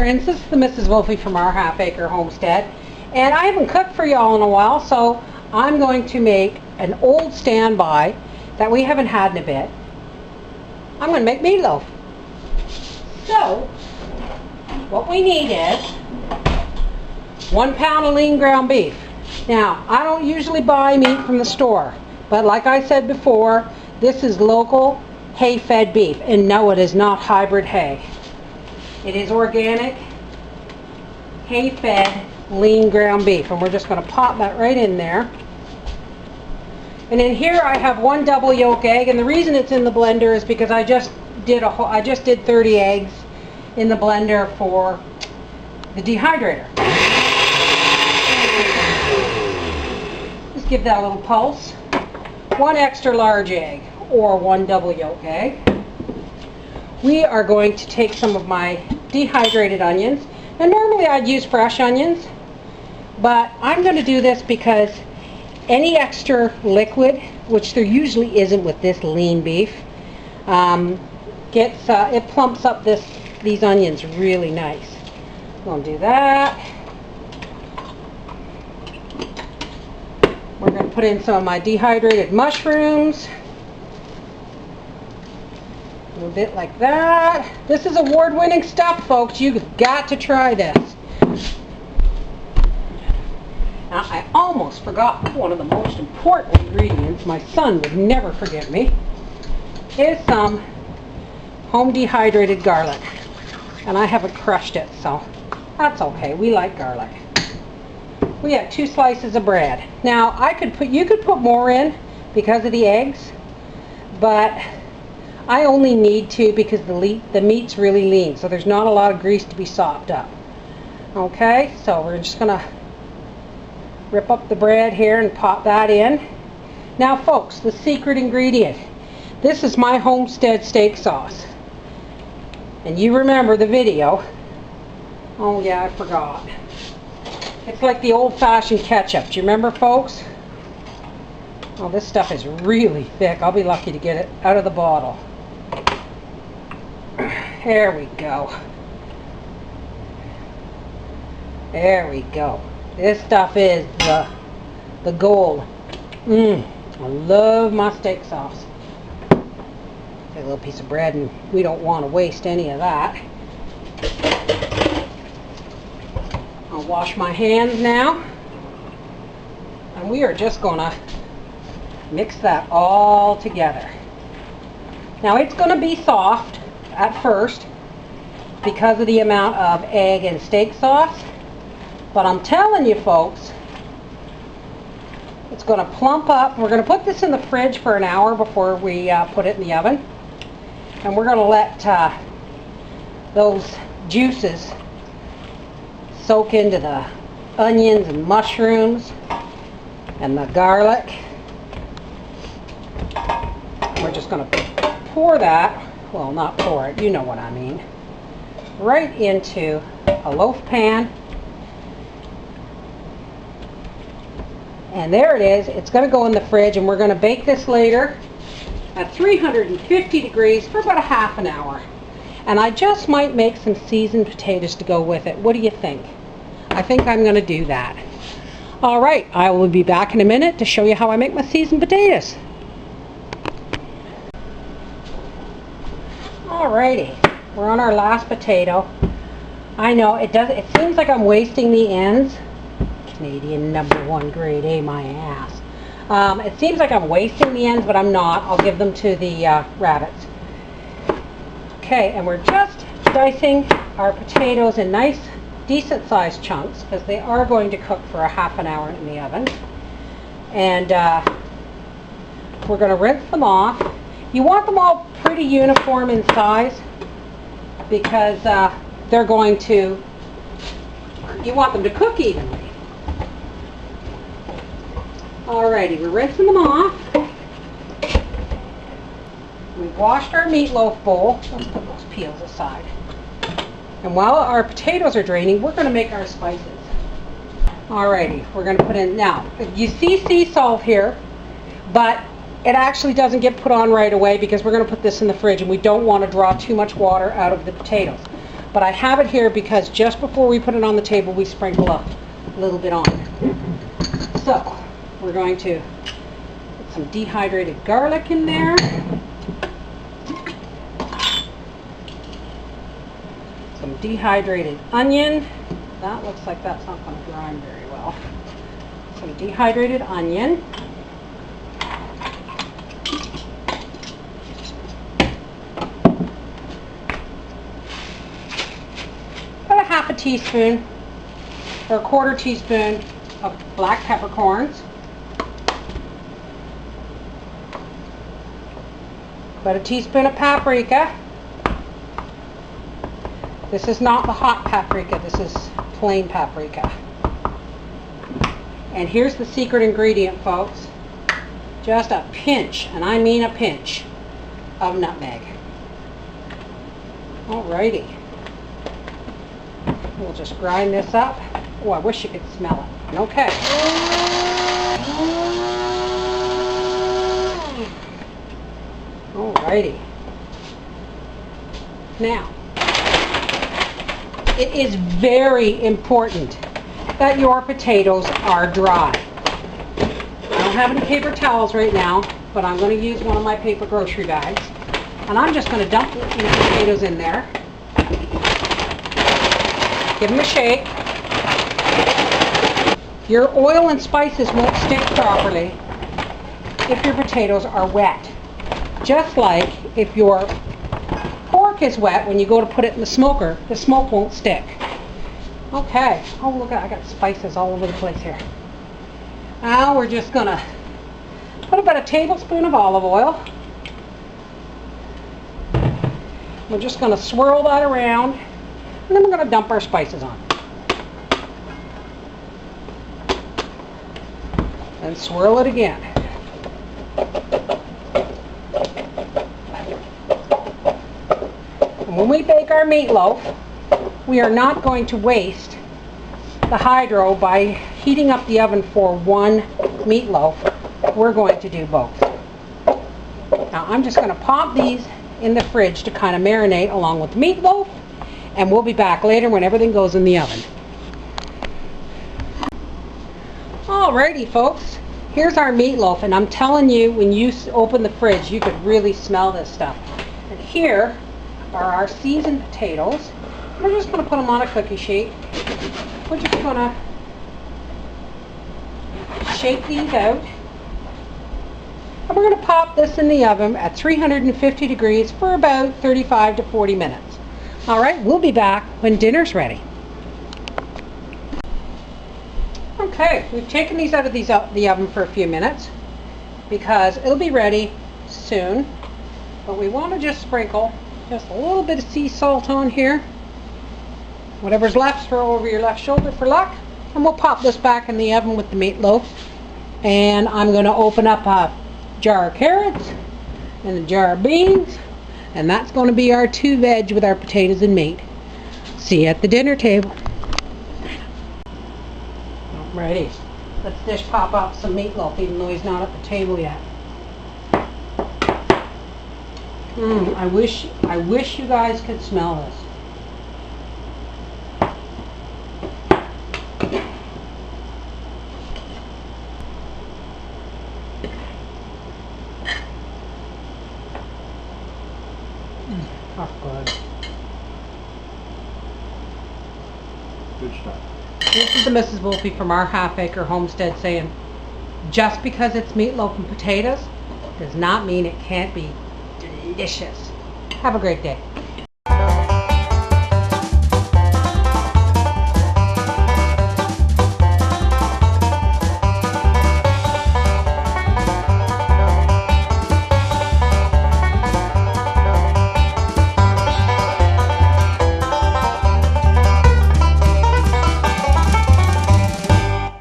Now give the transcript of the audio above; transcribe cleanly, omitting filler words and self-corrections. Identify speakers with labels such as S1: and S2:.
S1: friends, this is the Mrs. Wolfie from our half-acre homestead, and I haven't cooked for y'all in a while, so I'm going to make an old standby that we haven't had in a bit. I'm going to make meatloaf. So, what we need is 1 pound of lean ground beef. Now, I don't usually buy meat from the store, but like I said before, this is local hay-fed beef, and no, it is not hybrid hay. It is organic, hay-fed, lean ground beef, and we're just going to pop that right in there. And in here I have 1 double yolk egg, and the reason it's in the blender is because I just did 30 eggs in the blender for the dehydrator. Just give that a little pulse. 1 extra large egg, or 1 double yolk egg. We are going to take some of my dehydrated onions, and normally I'd use fresh onions, but I'm going to do this because any extra liquid, which there usually isn't with this lean beef, it plumps up these onions really nice. I'm going to do that. We're going to put in some of my dehydrated mushrooms. A little bit like that. This is award-winning stuff, folks. You've got to try this. Now, I almost forgot one of the most important ingredients. My son would never forgive me. Is some home dehydrated garlic. And I haven't crushed it, so that's okay. We like garlic. We have 2 slices of bread. Now, you could put more in because of the eggs, but I only need 2 because the meat's really lean, so there's not a lot of grease to be sopped up. Okay, so we're just going to rip up the bread here and pop that in. Now, folks, the secret ingredient. This is my Homestead steak sauce. And you remember the video. Oh yeah, I forgot. It's like the old-fashioned ketchup. Do you remember, folks? Oh, this stuff is really thick. I'll be lucky to get it out of the bottle. There we go. There we go. This stuff is the gold. I love my steak sauce. Take a little piece of bread, and we don't want to waste any of that. I'll wash my hands now. And we are just going to mix that all together. Now, it's going to be soft at first because of the amount of egg and steak sauce, but I'm telling you, folks, it's going to plump up. We're going to put this in the fridge for an hour before we put it in the oven, and we're going to let those juices soak into the onions and mushrooms and the garlic. We're just going to pour that, well, not pour it, you know what I mean, right into a loaf pan. And there it is. It's going to go in the fridge, and we're going to bake this later at 350 degrees for about a half an hour. And I just might make some seasoned potatoes to go with it. What do you think? I think I'm going to do that. All right, I will be back in a minute to show you how I make my seasoned potatoes. Alrighty, we're on our last potato. I know it seems like I'm wasting the ends. Canadian #1 grade A, my ass. It seems like I'm wasting the ends, but I'm not. I'll give them to the rabbits. Okay, and we're just dicing our potatoes in nice, decent sized chunks because they are going to cook for a half an hour in the oven. And we're going to rinse them off. You want them all pretty uniform in size because you want them to cook evenly. Alrighty, we're rinsing them off. We've washed our meatloaf bowl. Let's put those peels aside. And while our potatoes are draining, we're going to make our spices. Alrighty, we're going to put in, now, you see sea salt here, but it actually doesn't get put on right away because we're going to put this in the fridge and we don't want to draw too much water out of the potatoes. But I have it here because just before we put it on the table, we sprinkle a little bit on it. So, we're going to put some dehydrated garlic in there. Some dehydrated onion. That looks like that's not going to grind very well. Some dehydrated onion. About a half a teaspoon or a quarter teaspoon of black peppercorns. About a teaspoon of paprika. This is not the hot paprika, this is plain paprika. And here's the secret ingredient, folks. Just a pinch, and I mean a pinch, of nutmeg. Alrighty. We'll just grind this up. Oh, I wish you could smell it. Okay. Alrighty. Now, it is very important that your potatoes are dry. I don't have any paper towels right now, but I'm going to use one of my paper grocery bags. And I'm just going to dump the potatoes in there. Give them a shake. Your oil and spices won't stick properly if your potatoes are wet. Just like if your pork is wet, when you go to put it in the smoker, the smoke won't stick. Okay. Oh, look, I got spices all over the place here. Now we're just going to put about a tablespoon of olive oil. We're just going to swirl that around, and then we're going to dump our spices on. And swirl it again. When we bake our meatloaf, we are not going to waste the hydro by heating up the oven for one meatloaf. We're going to do both. Now I'm just going to pop these in the fridge to kind of marinate along with the meatloaf, and we'll be back later when everything goes in the oven. Alrighty, folks, here's our meatloaf, and I'm telling you, when you open the fridge, you could really smell this stuff. And here are our seasoned potatoes. We're just going to put them on a cookie sheet. We're just going to shake these out. And we're going to pop this in the oven at 350 degrees for about 35 to 40 minutes. Alright, we'll be back when dinner's ready. Okay, we've taken these out of the oven for a few minutes because it'll be ready soon. But we want to just sprinkle just a little bit of sea salt on here. Whatever's left, throw over your left shoulder for luck. And we'll pop this back in the oven with the meatloaf. And I'm going to open up a jar of carrots and a jar of beans. And that's going to be our 2 veg with our potatoes and meat. See you at the dinner table. Alrighty. Let's dish pop up some meatloaf even though he's not at the table yet. I wish you guys could smell this. Oh, good.
S2: Good stuff.
S1: This is the Mrs. Wolfie from our half-acre homestead saying, just because it's meatloaf and potatoes does not mean it can't be delicious. Have a great day.